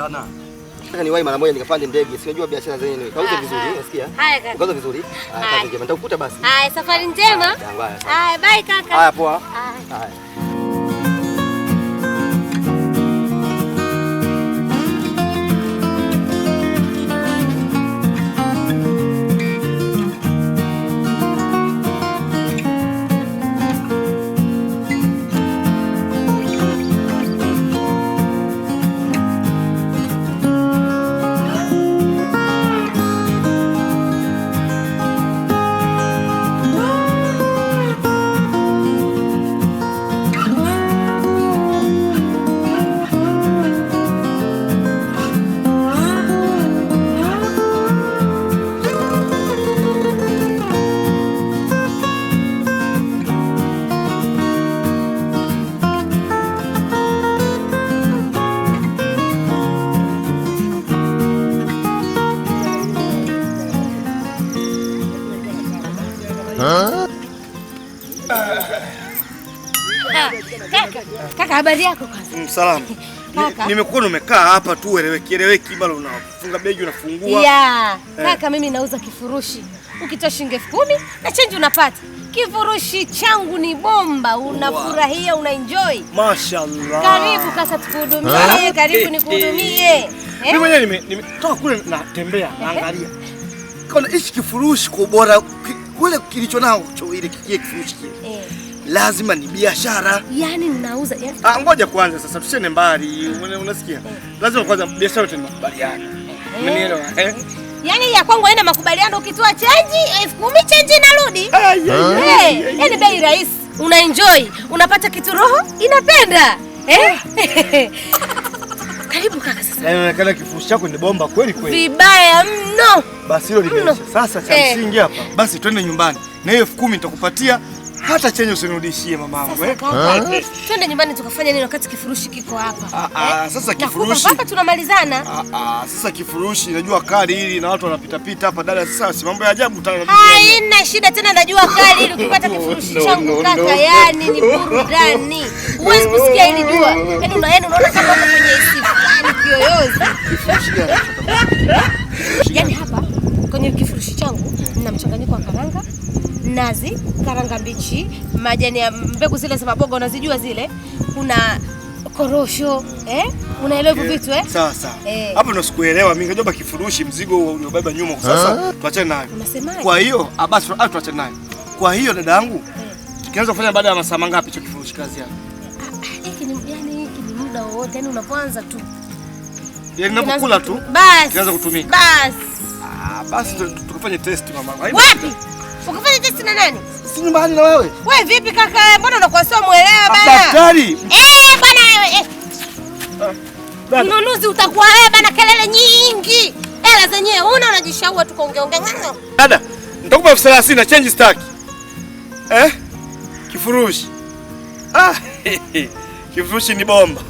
sana. Nataka niwahi mara moja nikapande ndege. Si unajua biashara zenyewe. Kauze vizuri, unasikia? Haya kaka. Kauze vizuri. Kazi njema. Nitakukuta basi. Haya, safari njema. Haya, bye kaka. Haya poa. Haya. Kaka, habari yako kwanza? Salama. Nimekuwa umekaa hapa tu eleweki bado unafunga begi unafungua. Kaka, mimi nauza kifurushi. Ukitoa shilingi 10,000 na change unapata. Kifurushi changu ni bomba, unafurahia, unaenjoy. Mashaallah. Karibu kaka tukuhudumie, karibu nikuhudumie. Mimi mwenyewe nimetoka kule natembea naangalia. Kaona hichi kifurushi kwa ubora kule kilicho nao ile kifurushi kile. Lazima ni biashara. Yaani ninauza yani. Ngoja kwanza sasa tusiende mbali. Unasikia? Lazima kwanza biashara yote makubaliano. Umenielewa? Yaani ya kwangu haina makubaliano, ukitoa change 10,000 change inarudi. Yaani bei rahisi. Unaenjoy, unapata kitu roho inapenda. Karibu kaka sasa. Inaonekana kifurushi chako ni bomba kweli kweli. Vibaya mno. Basi hilo limeisha. Sasa cha msingi hapa. Basi twende nyumbani. Na hiyo 10,000 nitakupatia. Hata chenye usinirudishie mamangu. Twende nyumbani tukafanya nini wakati kifurushi kiko hapa? Sasa kifurushi. Hapa tunamalizana. Sasa kifurushi najua kali hili na watu wanapita pita hapa dada, sasa si mambo ya ajabu tena. Haina shida tena, najua kali hili ukipata kifurushi changu kaka, yani ni burudani. Huwezi kusikia hili jua. Yaani unaona kama uko kwenye AC fulani kiyoyozi. Yaani hapa kwenye kifurushi changu nina mchanganyiko wa karanga, nazi, karanga mbichi, majani ya mbegu zile za maboga unazijua zile, kuna korosho, unaelewa hivyo vitu Sawa sawa. Hapo ndo sikuelewa mimi, ngajua kifurushi mzigo uliobeba nyuma kwa sasa tuachane nayo. Unasemaje? Kwa hiyo basi tuachane nayo. Kwa hiyo dada yangu tukianza kufanya baada ya masaa mangapi hicho kifurushi kazi yako? Hiki ni muda wote, yani unapoanza tu. Yaani unapokula tu basi kianza kutumika. Basi tukafanye test mamangu. Wapi? Ukafanya test na nani? Si nyumbani na wewe. Wewe vipi kaka? Mbona unakuwa sio muelewa bana? Daktari. Bana wewe. Mnunuzi utakuwa wewe bana, kelele nyingi. Hela zenyewe unajishaua tu kuongea. Dada, nitakupa 30,000 na change stack. Kifurushi. Kifurushi ni bomba.